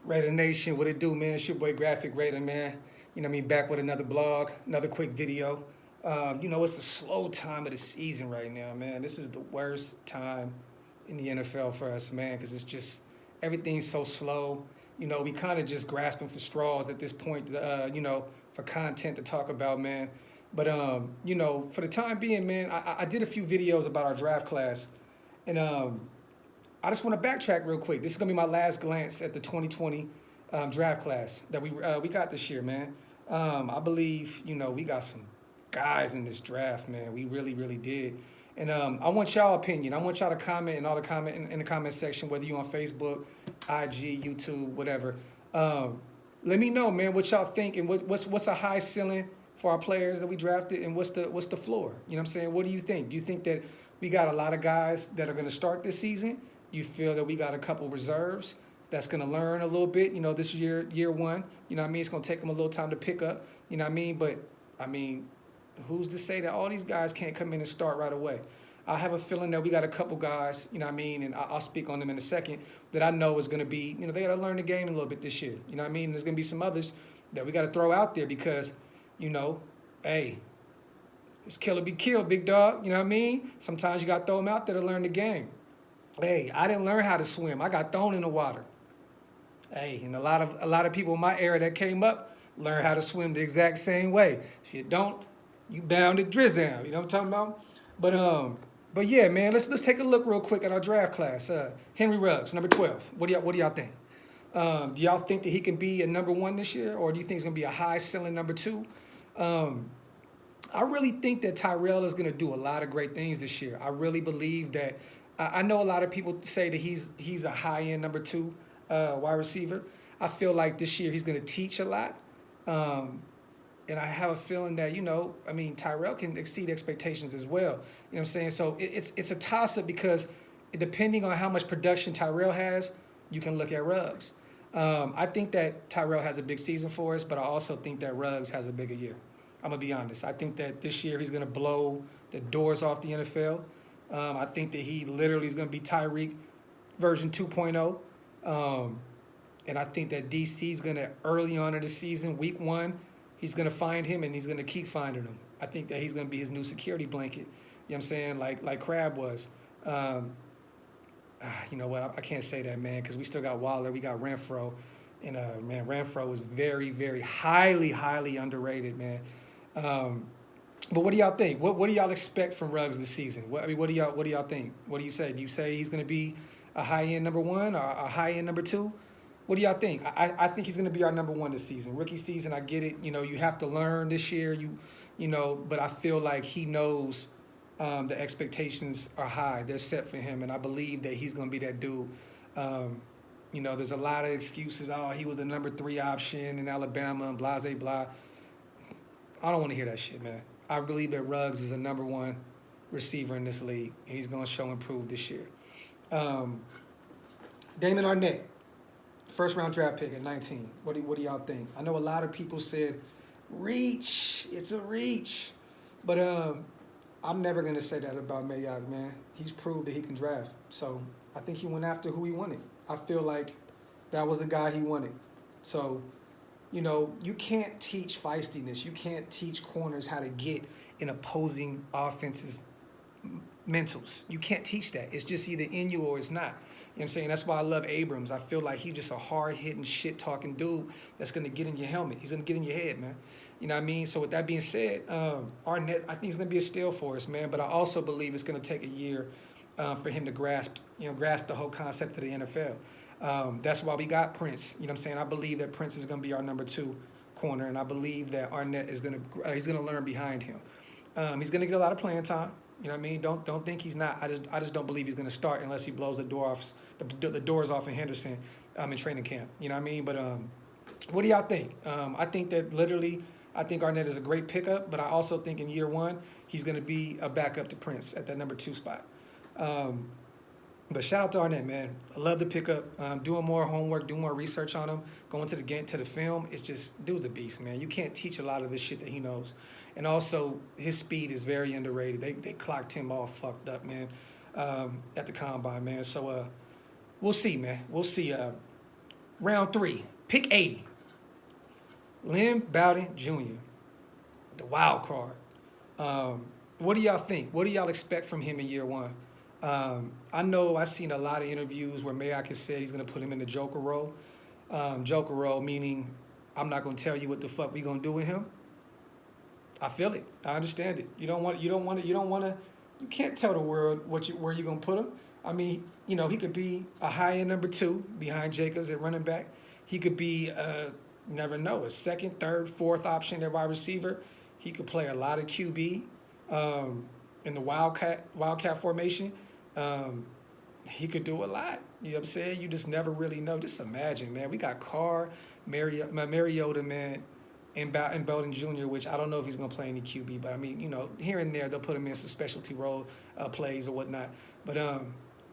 Raidernation, what it do, man? It's your boy Graphk Raider, man. You know what I mean? Back with another blog, another quick video. It's the slow time of the season right now, man. This is the worst time in the NFL for us, man, because it's just everything's so slow. We kind of just grasping for straws at this point, for content to talk about, man. But, for the time being, man, I did a few videos about our draft class. And I just want to backtrack real quick. This is going to be my last glance at the 2020 draft class that we got this year, man. I believe, we got some guys in this draft, man. We really, really did. And I want y'all opinion. I want y'all to comment and all the comment in the comment section, whether you on Facebook, IG, YouTube, whatever. Let me know, man, what y'all think and what's a high ceiling for our players that we drafted and what's the floor? You know what I'm saying? What do you think? Do you think that we got a lot of guys that are going to start this season? Do you feel that we got a couple reserves that's going to learn a little bit? This year one. It's going to take them a little time to pick up. But who's to say that all these guys can't come in and start right away? I have a feeling that we got a couple guys, and I'll speak on them in a second, that I know is going to be, they got to learn the game a little bit this year. There's going to be some others that we got to throw out there because, hey, it's kill or be killed, big dog. Sometimes you got to throw them out there to learn the game. Hey, I didn't learn how to swim. I got thrown in the water. Hey, and a lot of people in my era that came up learn how to swim the exact same way. If you don't, you bound to drizzle. You know what I'm talking about? But yeah, man, let's take a look real quick at our draft class. Henry Ruggs, number 12. What do y'all think? Do y'all think that he can be a number 1 this year, or do you think he's gonna be a high ceiling number 2? I really think that Tyrell is gonna do a lot of great things this year. I really believe that. I know a lot of people say that he's a high end number 2 wide receiver. I feel like this year he's gonna teach a lot. And I have a feeling that, Tyrell can exceed expectations as well. You know what I'm saying? So it's a toss-up because depending on how much production Tyrell has, you can look at Ruggs. I think that Tyrell has a big season for us, but I also think that Ruggs has a bigger year. I'm going to be honest. I think that this year he's going to blow the doors off the NFL. I think that he literally is going to be Tyreek version 2.0. And I think that DC is going to, early on in the season, week 1, he's going to find him and he's going to keep finding him. I think that he's going to be his new security blanket. You know what I'm saying? Like Crab was. You know what? I can't say that, man, because we still got Waller. We got Renfro. And, man, Renfro is very, very highly, highly underrated, man. But what do y'all think? What do y'all expect from Ruggs this season? What do y'all think? What do you say? Do you say he's going to be a high-end number 1 or a high-end number 2? What do y'all think? I think he's going to be our number 1 this season. Rookie season, I get it. You have to learn this year. But I feel like he knows the expectations are high. They're set for him, and I believe that he's going to be that dude. There's a lot of excuses. Oh, he was the number 3 option in Alabama and blah, blah, blah. I don't want to hear that shit, man. I believe that Ruggs is a number 1 receiver in this league, and he's going to show and prove this year. Damon Arnett. First-round draft pick at 19. What do y'all think? I know a lot of people said, reach. It's a reach. But I'm never going to say that about Mayock, man. He's proved that he can draft. So I think he went after who he wanted. I feel like that was the guy he wanted. So, you can't teach feistiness. You can't teach corners how to get in opposing offenses' mentals. You can't teach that. It's just either in you or it's not. You know what I'm saying? That's why I love Abrams. I feel like he's just a hard-hitting, shit-talking dude that's going to get in your helmet. He's going to get in your head, man. You know what I mean? So with that being said, Arnett, I think he's going to be a steal for us, man. But I also believe it's going to take a year for him to grasp the whole concept of the NFL. That's why we got Prince. You know what I'm saying? I believe that Prince is going to be our number 2 corner, and I believe that Arnett is going to learn behind him. He's going to get a lot of playing time. You know what I mean? Don't think he's not. I just don't believe he's going to start unless he blows the doors off in Henderson in training camp. You know what I mean? But what do y'all think? I think that I think Arnett is a great pickup, but I also think in year 1 he's going to be a backup to Prince at that number 2 spot. But shout out to Arnett, man. I love the pickup. Doing more homework, doing more research on him, going to the film. It's just, dude's a beast, man. You can't teach a lot of this shit that he knows. And also, his speed is very underrated. They clocked him all fucked up, man, at the combine, man. So we'll see, man. We'll see. Round 3, pick 80. Lynn Bowden Jr., the wild card. What do y'all think? What do y'all expect from him in year 1? I know I've seen a lot of interviews where Mayock has said he's going to put him in the Joker role. Joker role meaning I'm not going to tell you what the fuck we going to do with him. I feel it. I understand it. You can't tell the world where you're going to put him. I mean, he could be a high-end number 2 behind Jacobs at running back. He could be, never know, a second, third, fourth option at wide receiver. He could play a lot of QB in the Wildcat formation. He could do a lot. You know what I'm saying? You just never really know. Just imagine, man. We got Carr, Mariota, man, and Bowden Jr., which I don't know if he's going to play any QB, but I mean, here and there they'll put him in some specialty role plays or whatnot. But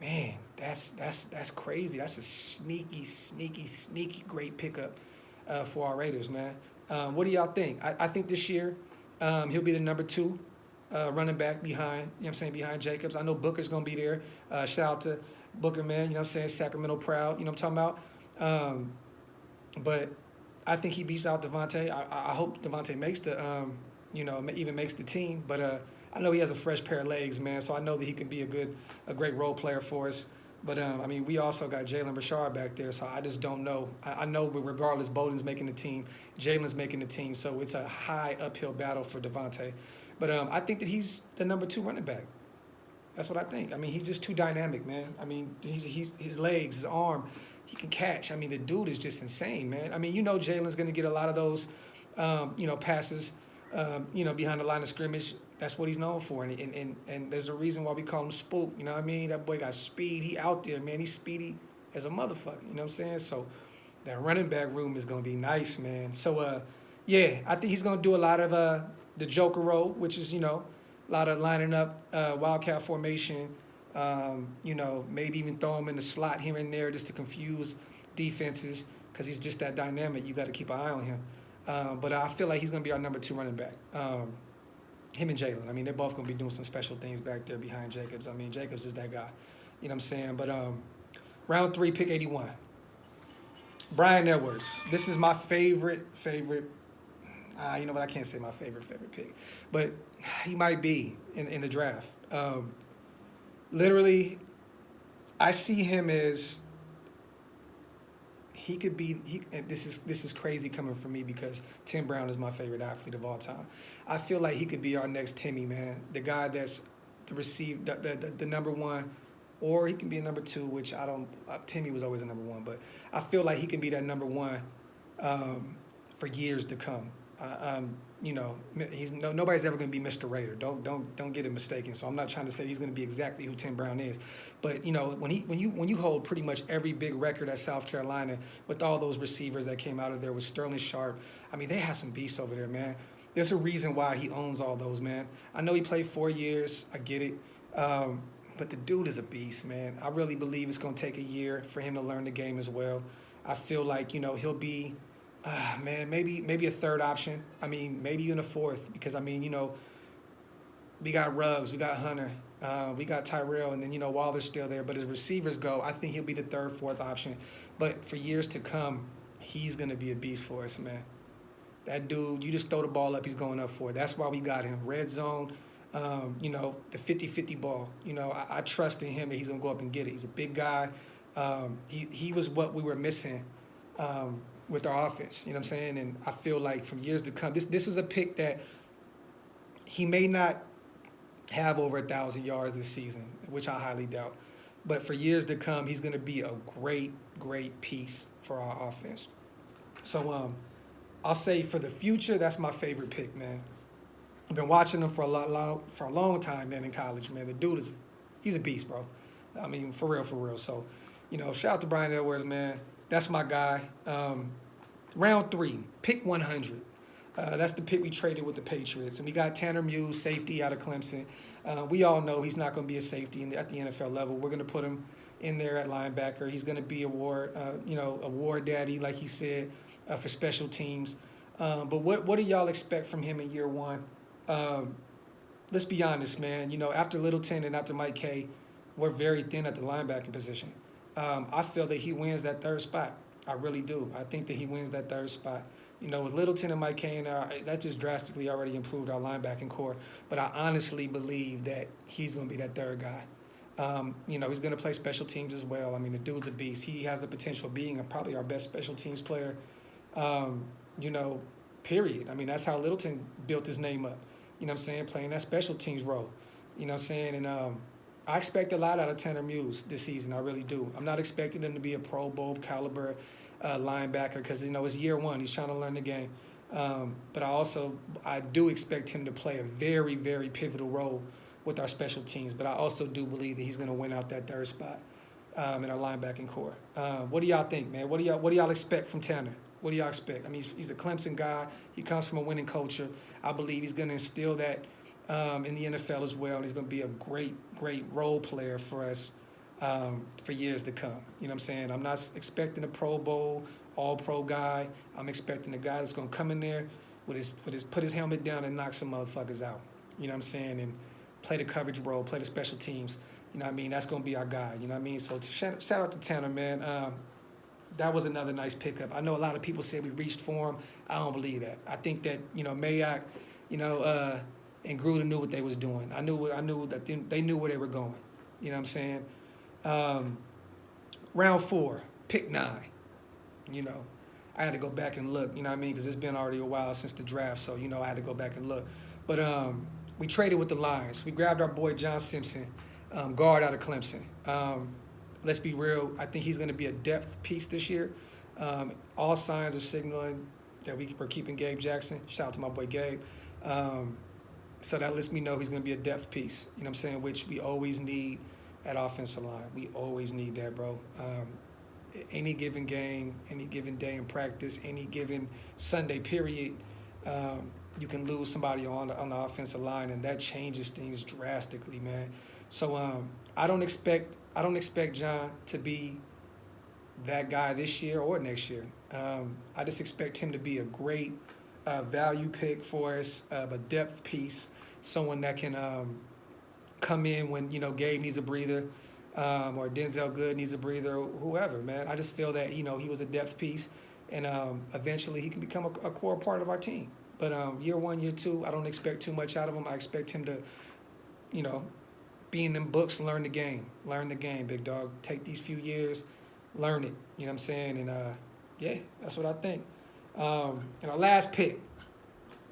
man, that's crazy. That's a sneaky great pickup for our Raiders, man. What do y'all think? I think this year he'll be the number 2 running back behind, behind Jacobs. I know Booker's going to be there. Shout out to Booker, man, Sacramento proud, what I'm talking about. But I think he beats out Devontae. I hope Devontae makes the, even makes the team. But I know he has a fresh pair of legs, man, so I know that he can be a great role player for us. But, we also got Jalen Richard back there, so I just don't know. I know, but regardless, Bowden's making the team, Jalen's making the team, so it's a high uphill battle for Devontae. But I think that he's the number 2 running back. That's what I think. He's just too dynamic, man. He's his legs, his arm, he can catch. The dude is just insane, man. Jalen's going to get a lot of those, passes, behind the line of scrimmage. That's what he's known for. And there's a reason why we call him Spook. You know what I mean? That boy got speed. He out there, man. He's speedy as a motherfucker. You know what I'm saying? So that running back room is going to be nice, man. So, yeah, I think he's going to do a lot of the Joker role, which is, a lot of lining up Wildcat formation, maybe even throw him in the slot here and there just to confuse defenses because he's just that dynamic. You got to keep an eye on him. But I feel like he's going to be our number 2 running back. Him and Jalen. They're both going to be doing some special things back there behind Jacobs. Jacobs is that guy. You know what I'm saying? But round 3, pick 81. Bryan Edwards. This is my favorite. You know what? I can't say my favorite pick. But he might be in the draft. Literally, I see him as he could be. And this is crazy coming from me because Tim Brown is my favorite athlete of all time. I feel like he could be our next Timmy, man. The guy that's the number 1, or he can be a number 2, which I don't. Timmy was always a number 1, but I feel like he can be that number 1 for years to come. Nobody's ever going to be Mr. Raider. Don't get it mistaken. So I'm not trying to say he's going to be exactly who Tim Brown is, but when you hold pretty much every big record at South Carolina with all those receivers that came out of there with Sterling Sharp, they have some beasts over there, man. There's a reason why he owns all those, man. I know he played 4 years. I get it. But the dude is a beast, man. I really believe it's going to take a year for him to learn the game as well. I feel like, he'll be, maybe a 3rd option. Maybe even a 4th because, we got Ruggs, we got Hunter, we got Tyrell, and then, Waller's still there. But as receivers go, I think he'll be the 3rd, 4th option. But for years to come, he's going to be a beast for us, man. That dude, you just throw the ball up, he's going up for it. That's why we got him. Red zone, the 50-50 ball. I trust in him that he's going to go up and get it. He's a big guy. He was what we were missing with our offense. You know what I'm saying? And I feel like from years to come, this is a pick that he may not have over 1,000 yards this season, which I highly doubt. But for years to come, he's going to be a great piece for our offense. So I'll say for the future, that's my favorite pick, man. I've been watching him for a long time, man, in college, man. The dude he's a beast, bro. For real. So, shout out to Bryan Edwards, man. That's my guy. Round 3, pick 100. That's the pick we traded with the Patriots. And we got Tanner Muse, safety out of Clemson. We all know he's not going to be a safety at the NFL level. We're going to put him in there at linebacker. He's going to be a war daddy, like he said, for special teams. But what do y'all expect from him in year 1? Let's be honest, man. After Littleton and after Mike K, we're very thin at the linebacking position. I feel that he wins that 3rd spot. I really do. I think that he wins that third spot. You know, with Littleton and Mike Kane, that just drastically already improved our linebacking core. But I honestly believe that he's going to be that third guy. You know, he's going to play special teams as well. I mean, the dude's a beast. He has the potential of being probably our best special teams player, you know, period. I mean, that's how Littleton built his name up. You know what I'm saying? Playing that special teams role. You know what I'm saying? And I expect a lot out of Tanner Muse this season. I really do. I'm not expecting him to be a Pro Bowl caliber linebacker because, you know, it's year one. He's trying to learn the game. But I do expect him to play a very, very pivotal role with our special teams. But I also do believe that he's going to win out that third spot in our linebacking core. What do y'all think, man? What do y'all expect from Tanner? What do y'all expect? I mean, he's a Clemson guy. He comes from a winning culture. I believe he's going to instill that in the NFL as well. And he's going to be a great, great role player for us for years to come. You know what I'm saying? I'm not expecting a Pro Bowl, all-pro guy. I'm expecting a guy that's going to come in there put his helmet down and knock some motherfuckers out. You know what I'm saying? And play the coverage role, play the special teams. You know what I mean? That's going to be our guy. You know what I mean? So shout out to Tanner, man. That was another nice pickup. I know a lot of people say we reached for him. I don't believe that. I think that, you know, Mayock, you know, and Gruden knew what they was doing. I knew that they knew where they were going. You know what I'm saying? Round 4, pick 9. You know, I had to go back and look. You know what I mean? Because it's been already a while since the draft, so you know I had to go back and look. But we traded with the Lions. We grabbed our boy John Simpson, guard out of Clemson. Let's be real. I think he's going to be a depth piece this year. All signs are signaling that we're keeping Gabe Jackson. Shout out to my boy Gabe. So that lets me know he's going to be a depth piece, you know what I'm saying, which we always need at offensive line. We always need that, bro. Any given game, any given day in practice, any given Sunday period, you can lose somebody on the offensive line, and that changes things drastically, man. So I don't expect John to be that guy this year or next year. I just expect him to be a great value pick for us, a depth piece, someone that can come in when, you know, Gabe needs a breather, or Denzel Good needs a breather, or whoever, man. I just feel that, you know, he was a depth piece, and eventually he can become a core part of our team. But year 1, year 2, I don't expect too much out of him. I expect him to, you know, be in them books, learn the game, big dog. Take these few years, learn it, you know what I'm saying? And, yeah, that's what I think. And our last pick,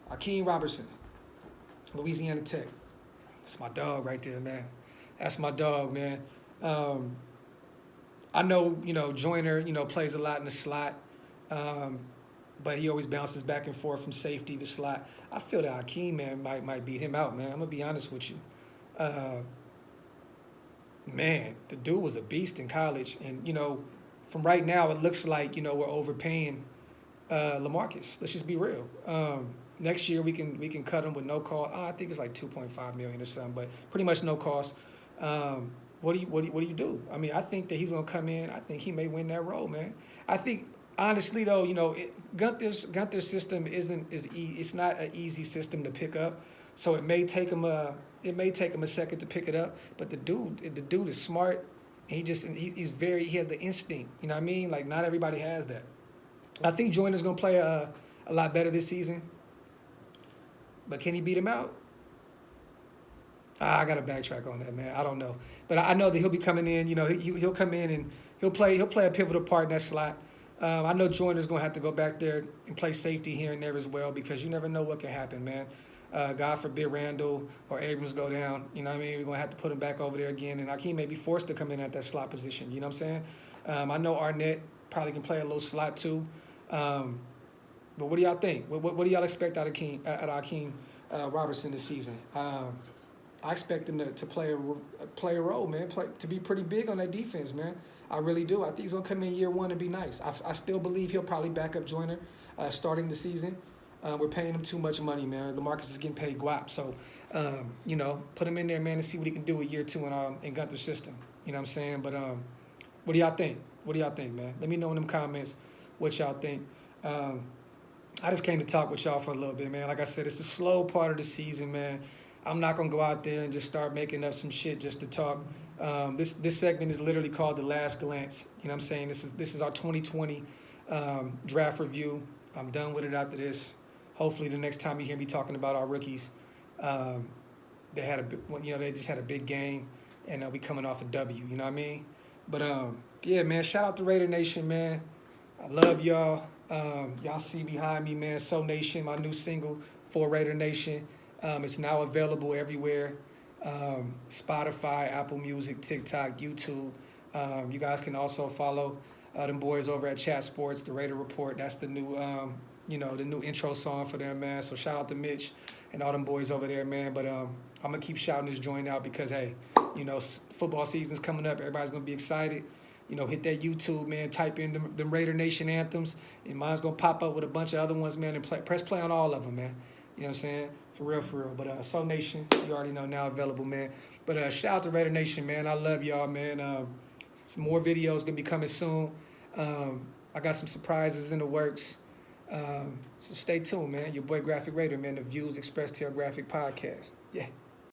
Akeem Robertson, Louisiana Tech. That's my dog right there, man. That's my dog, man. I know, you know, Joyner, you know, plays a lot in the slot, but he always bounces back and forth from safety to slot. I feel that Akeem, man, might beat him out, man. I'm going to be honest with you. Man, the dude was a beast in college. And, you know, from right now, it looks like, you know, we're overpaying LaMarcus. Let's just be real. Next year, we can cut him with no cost. I think it's like $2.5 million or something, but pretty much no cost. What do you do? I mean, I think that he's going to come in. I think he may win that role, man. I think, honestly, though, you know, Gunther's system it's not an easy system to pick up. So it may take him a second to pick it up. But the dude is smart. And he has the instinct. You know what I mean? Like, not everybody has that. I think Joyner's going to play a lot better this season. But can he beat him out? I got to backtrack on that, man. I don't know. But I know that he'll be coming in. You know, he'll come in and he'll play a pivotal part in that slot. I know Joyner's going to have to go back there and play safety here and there as well, because you never know what can happen, man. God forbid Randall or Abrams go down. You know what I mean? We're going to have to put him back over there again. And Akeem may be forced to come in at that slot position. You know what I'm saying? I know Arnett probably can play a little slot too. But what do y'all think? What do y'all expect out of Akeem Robertson this season? I expect him to play a role, man. To be pretty big on that defense, man. I really do. I think he's gonna come in year 1 and be nice. I still believe he'll probably back up Joyner starting the season. We're paying him too much money, man. LaMarcus is getting paid guap, so you know, put him in there, man, and see what he can do with year 2 in Gunther's system. You know what I'm saying? But what do y'all think? What do y'all think, man? Let me know in them comments what y'all think. I just came to talk with y'all for a little bit, man. Like I said, it's a slow part of the season, man. I'm not going to go out there and just start making up some shit just to talk. This segment is literally called The Last Glance. You know what I'm saying? This is our 2020 draft review. I'm done with it after this. Hopefully the next time you hear me talking about our rookies, they had they just had a big game, and we coming off a W. You know what I mean? But yeah, man, shout out to Raider Nation, man. I love y'all. Y'all see behind me, man, So Nation, my new single for Raider Nation. It's now available everywhere. Spotify, Apple Music, TikTok, YouTube. You guys can also follow them boys over at Chat Sports, the Raider Report. That's the new, the new intro song for them, man. So shout out to Mitch and all them boys over there, man. But I'm gonna keep shouting this joint out because hey, football season's coming up. Everybody's gonna be excited. Hit that YouTube, man. Type in them Raider Nation anthems, and mine's gonna pop up with a bunch of other ones, man. And press play on all of them, man. You know what I'm saying? For real, for real. But So Nation, you already know, now available, man. But shout out to Raider Nation, man. I love y'all, man. Some more videos gonna be coming soon. I got some surprises in the works. So stay tuned, man. Your boy Graphk Raider, man. The views expressed here on Graphk Podcast. Yeah.